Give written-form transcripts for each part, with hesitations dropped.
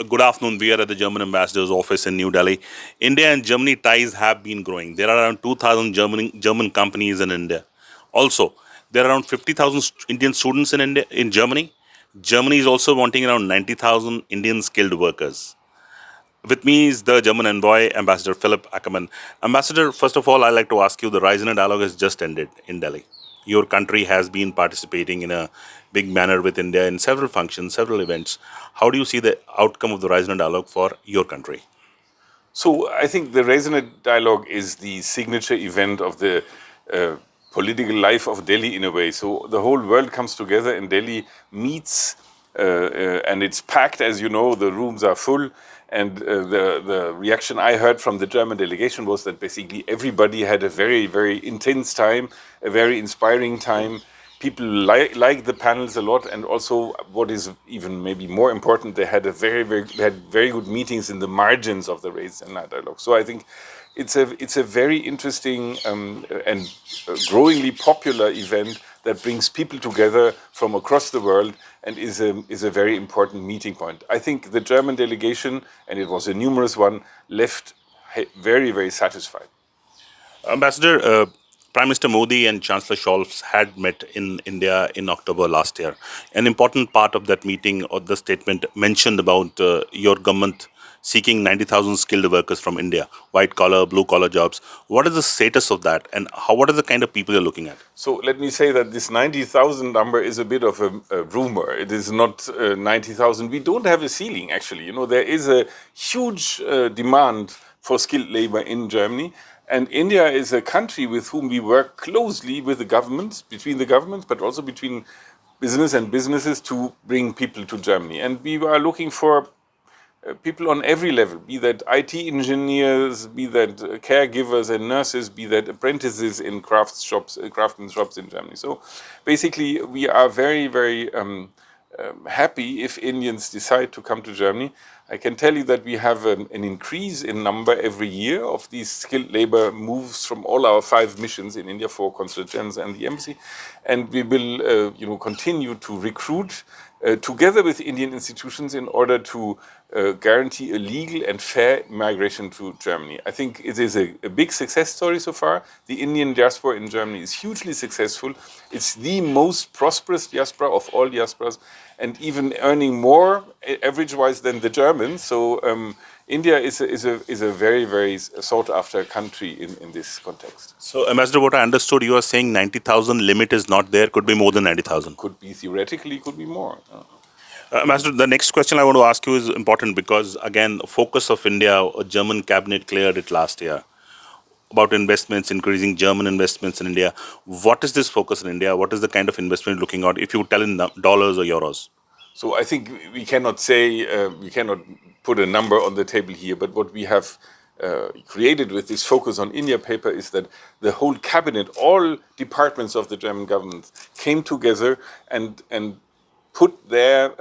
Good afternoon. We are at the German ambassador's office in New Delhi. India and Germany ties have been growing. There are around 2,000 German companies in India. Also, there are around 50,000 Indian students in India in Germany. Germany is also wanting around 90,000 Indian skilled workers. With me is the German envoy, Ambassador Philip Ackermann. Ambassador, first of all, I'd like to ask you, the Rise in a Dialogue has just ended in Delhi. Your country has been participating in a big manner with India in several functions, several events. How do you see the outcome of the Rise in a Dialogue for your country? So I think the Resonate Dialogue is the signature event of the uh, political life of Delhi in a way. So the whole world comes together in Delhi, meets, and it's packed, as you know, the rooms are full. And the reaction I heard from the German delegation was that basically everybody had a very, very intense time, a very inspiring time. People like the panels a lot, and also what is even maybe more important, they had they had very good meetings in the margins of the race and dialogue. So I think it's a very interesting and growingly popular event that brings people together from across the world and is a very important meeting point. I think the German delegation, and it was a numerous one, left very, very satisfied. Ambassador, Prime Minister Modi and Chancellor Scholz had met in India in October last year. An important part of that meeting or the statement mentioned about your government seeking 90,000 skilled workers from India, white collar, blue collar jobs. What is the status of that, and what are the kind of people you're looking at? So let me say that this 90,000 number is a bit of a rumor. It is not 90,000. We don't have a ceiling, actually. You know, there is a huge demand for skilled labor in Germany. And India is a country with whom we work closely with the governments, between the governments, but also between business and businesses to bring people to Germany. And we are looking for people on every level, be that IT engineers, be that caregivers and nurses, be that apprentices in craftsmen shops in Germany. So basically, we are very, very happy if Indians decide to come to Germany. I can tell you that we have an increase in number every year of these skilled labor moves from all our 5 missions in India, 4 consulate generals and the embassy, and we will, continue to recruit together with Indian institutions in order to guarantee a legal and fair migration to Germany. I think it is a big success story so far. The Indian diaspora in Germany is hugely successful. It's the most prosperous diaspora of all diasporas, and even earning more average-wise than the Germans. So India is a very, very sought-after country in this context. So, Ambassador, what I understood, you are saying 90,000 limit is not there, could be more than 90,000. Could be theoretically, could be more. Ambassador, the next question I want to ask you is important because, again, focus of India, a German cabinet cleared it last year about investments, increasing German investments in India. What is this focus in India? What is the kind of investment looking at, if you tell in dollars or euros? So I think we cannot say, we cannot put a number on the table here, but what we have created with this focus on India paper is that the whole cabinet, all departments of the German government came together and put their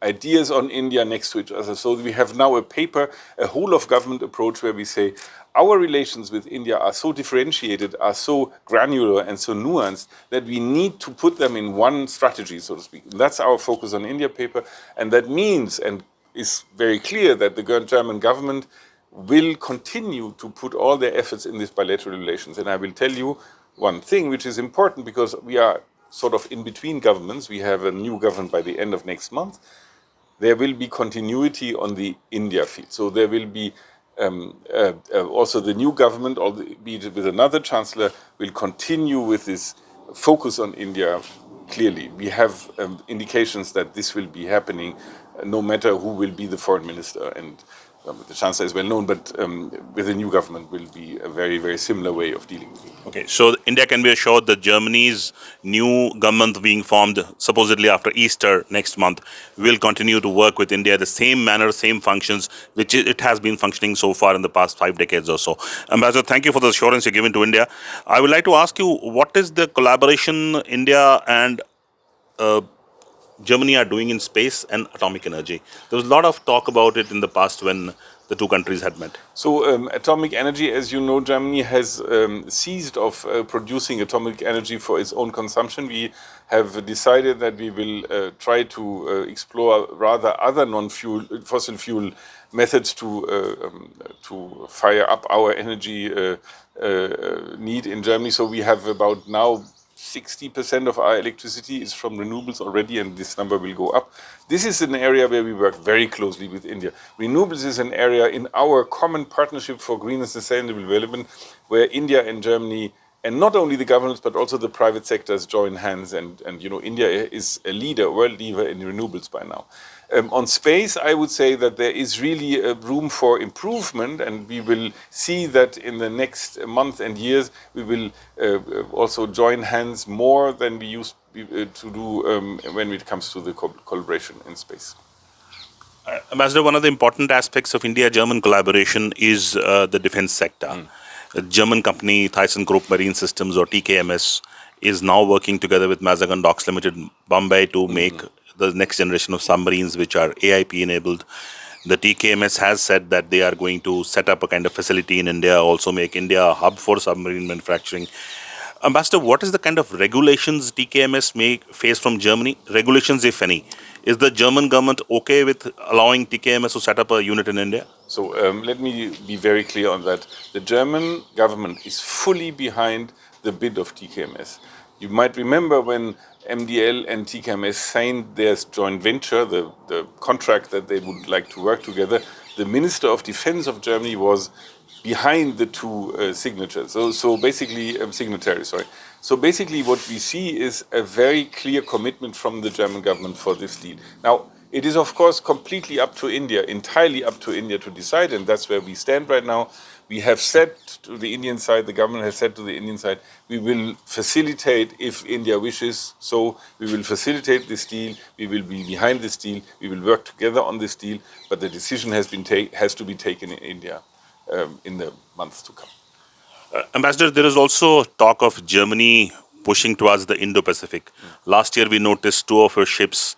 ideas on India next to each other. So we have now a paper, a whole of government approach where we say our relations with India are so differentiated, are so granular and so nuanced that we need to put them in one strategy, so to speak. And that's our focus on India paper. And that means, and is very clear, that the German government will continue to put all their efforts in these bilateral relations. And I will tell you one thing which is important, because we are sort of in between governments. We have a new government by the end of next month. There will be continuity on the India field. So there will be also the new government, albeit with another chancellor, will continue with this focus on India clearly. We have indications that this will be happening no matter who will be the foreign minister. And the chancellor is well known, but with the new government will be a very, very similar way of dealing with it. Okay, so India can be assured that Germany's new government being formed supposedly after Easter next month will continue to work with India the same manner, same functions, which it has been functioning so far in the past 5 decades or so. Ambassador, thank you for the assurance you're giving to India. I would like to ask you, what is the collaboration India and Germany are doing in space and atomic energy? There was a lot of talk about it in the past when the two countries had met? So atomic energy, as you know, Germany has ceased of producing atomic energy for its own consumption. We have decided that we will try to explore rather other fossil fuel methods to fire up our energy need in Germany. So we have about now 60% of our electricity is from renewables already, and this number will go up. This is an area where we work very closely with India. Renewables is an area in our common partnership for green and sustainable development where India and Germany, and not only the governments but also the private sectors, join hands. And India is a world leader in renewables by now. On space, I would say that there is really room for improvement, and we will see that in the next month and years we will also join hands more than we used to do when it comes to the collaboration in space. Ambassador, one of the important aspects of India-German collaboration is the defense sector. A German company, ThyssenKrupp Marine Systems, or TKMS, is now working together with Mazagon Docks Limited, Bombay, to make the next generation of submarines, which are AIP enabled. The TKMS has said that they are going to set up a kind of facility in India, also make India a hub for submarine manufacturing. Ambassador, what is the kind of regulations TKMS may face from Germany? Regulations, if any. Is the German government okay with allowing TKMS to set up a unit in India? So let me be very clear on that. The German government is fully behind the bid of TKMS. You might remember when MDL and TKMS signed their joint venture, the contract that they would like to work together, the Minister of Defense of Germany was behind the two signatures. So basically, signatories, sorry. So basically what we see is a very clear commitment from the German government for this deal. Now, it is of course completely up to India, entirely up to India to decide, and that's where we stand right now. We have said to the Indian side, the government has said to the Indian side, we will facilitate if India wishes. So we will facilitate this deal. We will be behind this deal. We will work together on this deal. But the decision has to be taken in India in the months to come. Ambassador, there is also talk of Germany pushing towards the Indo-Pacific. Last year, we noticed two of her ships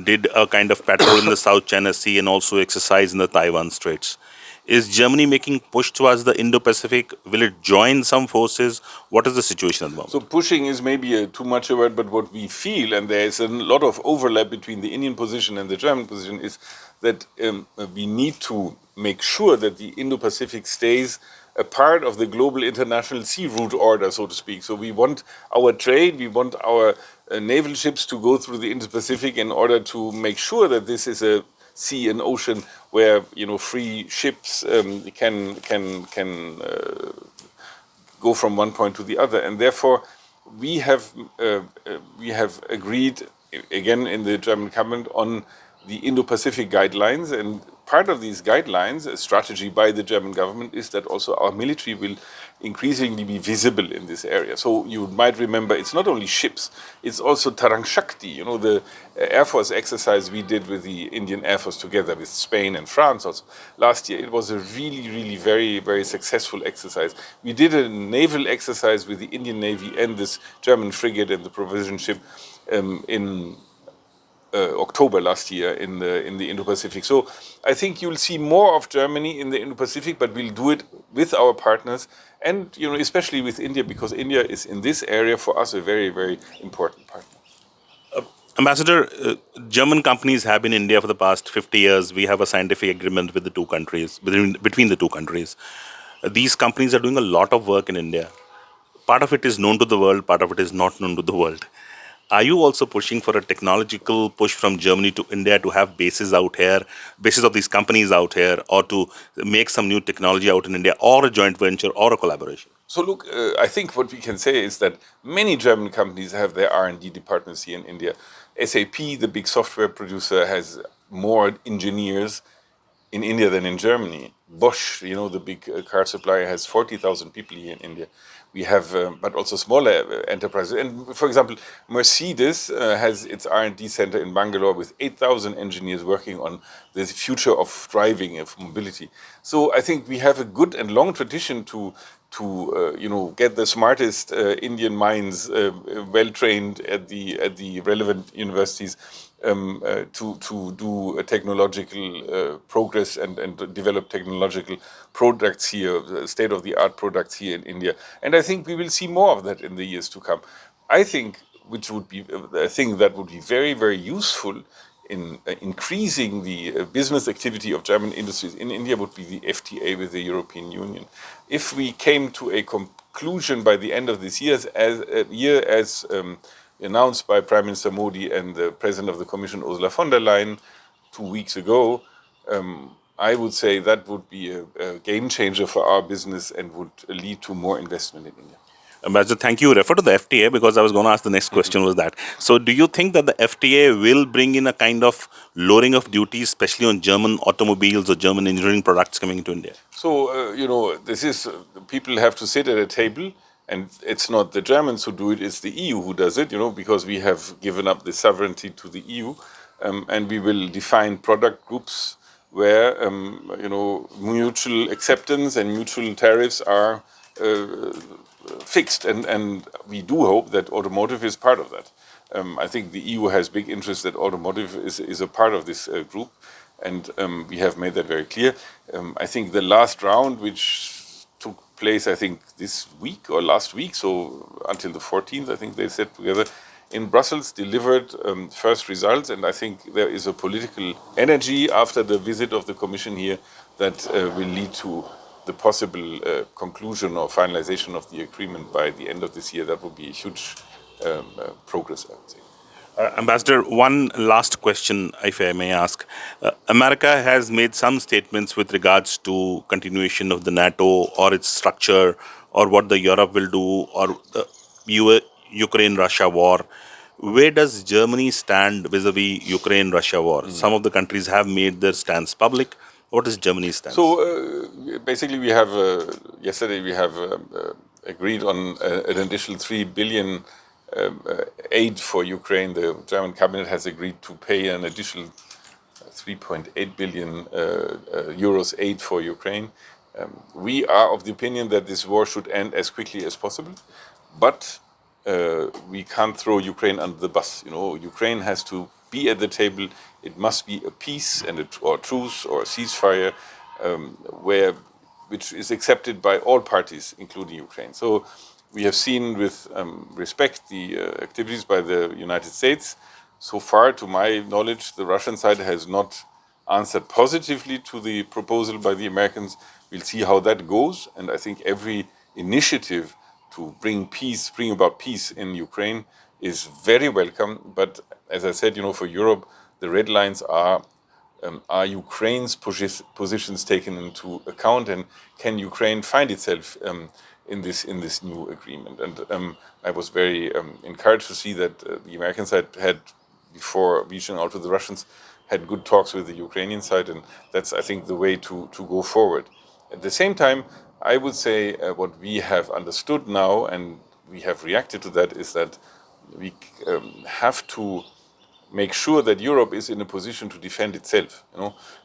did a kind of patrol in the South China Sea and also exercise in the Taiwan Straits. Is Germany making push towards the Indo-Pacific? Will it join some forces? What is the situation at the moment? So pushing is maybe too much a word, but what we feel, and there is a lot of overlap between the Indian position and the German position, is that we need to make sure that the Indo-Pacific stays a part of the global international sea route order, so to speak. So we want our trade, we want our naval ships to go through the Indo-Pacific in order to make sure that this is a sea and ocean where free ships can go from one point to the other, and therefore we have agreed again in the German government on the Indo-Pacific guidelines, and part of these guidelines, a strategy by the German government, is that also our military will increasingly be visible in this area. So you might remember, it's not only ships, it's also Tarang Shakti, the Air Force exercise we did with the Indian Air Force together with Spain and France also last year. It was a really, really very, very successful exercise. We did a naval exercise with the Indian Navy and this German frigate and the provision ship in October last year in the Indo-Pacific. So I think you'll see more of Germany in the Indo-Pacific, but we'll do it with our partners and especially with India, because India is in this area for us a very, very important partner. Ambassador, German companies have been in India for the past 50 years. We have a scientific agreement with the two countries, between the two countries. These companies are doing a lot of work in India. Part of it is known to the world, part of it is not known to the world. Are you also pushing for a technological push from Germany to India to have bases out here, bases of these companies out here, or to make some new technology out in India, or a joint venture, or a collaboration? So look, I think what we can say is that many German companies have their R&D departments here in India. SAP, the big software producer, has more engineers in India than in Germany. Bosch, the big car supplier, has 40,000 people here in India. We have, but also smaller enterprises. And for example, Mercedes has its R&D center in Bangalore with 8,000 engineers working on the future of driving, of mobility. So I think we have a good and long tradition to get the smartest Indian minds well trained at the relevant universities to do a technological progress and develop technological products here, state-of-the-art products here in India. And I think we will see more of that in the years to come. I think, which would be a thing that would be very, very useful in increasing the business activity of German industries in India, would be the FTA with the European Union. If we came to a conclusion by the end of this year, as announced by Prime Minister Modi and the President of the Commission, Ursula von der Leyen, 2 weeks ago, I would say that would be a game changer for our business and would lead to more investment in India. Ambassador, thank you. Refer to the FTA because I was going to ask the next question was that. So, do you think that the FTA will bring in a kind of lowering of duties, especially on German automobiles or German engineering products coming into India? So, this is, people have to sit at a table, and it's not the Germans who do it, it's the EU who does it, because we have given up the sovereignty to the EU, and we will define product groups where, mutual acceptance and mutual tariffs are fixed, and we do hope that automotive is part of that. I think the EU has big interest that automotive is a part of this group, and we have made that very clear. I think the last round, which took place, I think this week or last week, so until the 14th, I think they said together in Brussels, delivered first results, and I think there is a political energy after the visit of the Commission here that will lead to the possible conclusion or finalization of the agreement by the end of this year. That would be a huge progress, I would say. Ambassador, one last question, if I may ask. America has made some statements with regards to continuation of the NATO or its structure or what the Europe will do or the Ukraine-Russia war. Where does Germany stand vis-a-vis Ukraine-Russia war? Some of the countries have made their stance public. What is Germany's stance? So basically, we have yesterday we have agreed on an additional 3 billion aid for Ukraine. The German cabinet has agreed to pay an additional 3.8 billion euros aid for Ukraine. We are of the opinion that this war should end as quickly as possible, but we can't throw Ukraine under the bus. Ukraine has to be at the table. It must be a peace or truce or a ceasefire which is accepted by all parties, including Ukraine. So we have seen with respect the activities by the United States. So far, to my knowledge, the Russian side has not answered positively to the proposal by the Americans. We'll see how that goes, and I think every initiative to bring about peace in Ukraine is very welcome. But as I said, for Europe, the red lines are Ukraine's positions taken into account, and can Ukraine find itself in this new agreement? And I was very encouraged to see that the American side had, before reaching out to the Russians, had good talks with the Ukrainian side, and that's, I think, the way to go forward. At the same time, I would say what we have understood now, and we have reacted to that, is that we have to make sure that Europe is in a position to defend itself,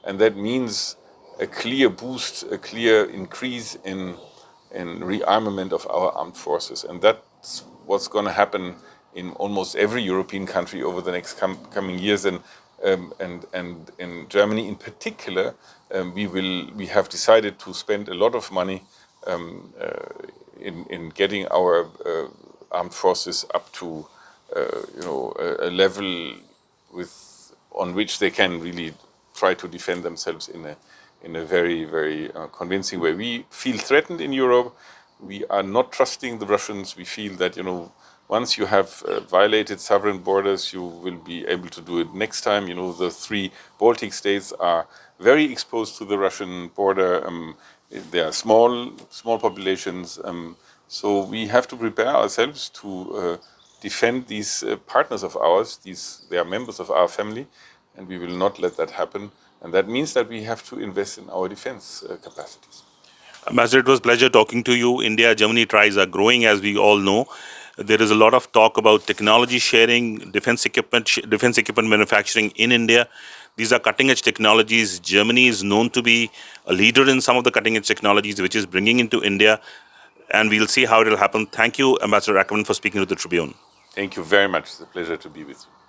and that means a clear boost, a clear increase in rearmament of our armed forces, and that's what's going to happen in almost every European country over the next coming years, and in Germany in particular, we have decided to spend a lot of money in getting our armed forces up to a level on which they can really try to defend themselves in a very, very convincing way. We feel threatened in Europe. We are not trusting the Russians. We feel that once you have violated sovereign borders, you will be able to do it next time. The 3 Baltic states are very exposed to the Russian border. They are small populations. So we have to prepare ourselves to defend these partners of ours. They are members of our family, and we will not let that happen. And that means that we have to invest in our defense capacities. Ambassador, it was a pleasure talking to you. India-Germany ties are growing, as we all know. There is a lot of talk about technology sharing, defense equipment manufacturing in India. These are cutting-edge technologies. Germany is known to be a leader in some of the cutting-edge technologies, which is bringing into India. And we'll see how it will happen. Thank you, Ambassador Ackerman, for speaking to the Tribune. Thank you very much. It's a pleasure to be with you.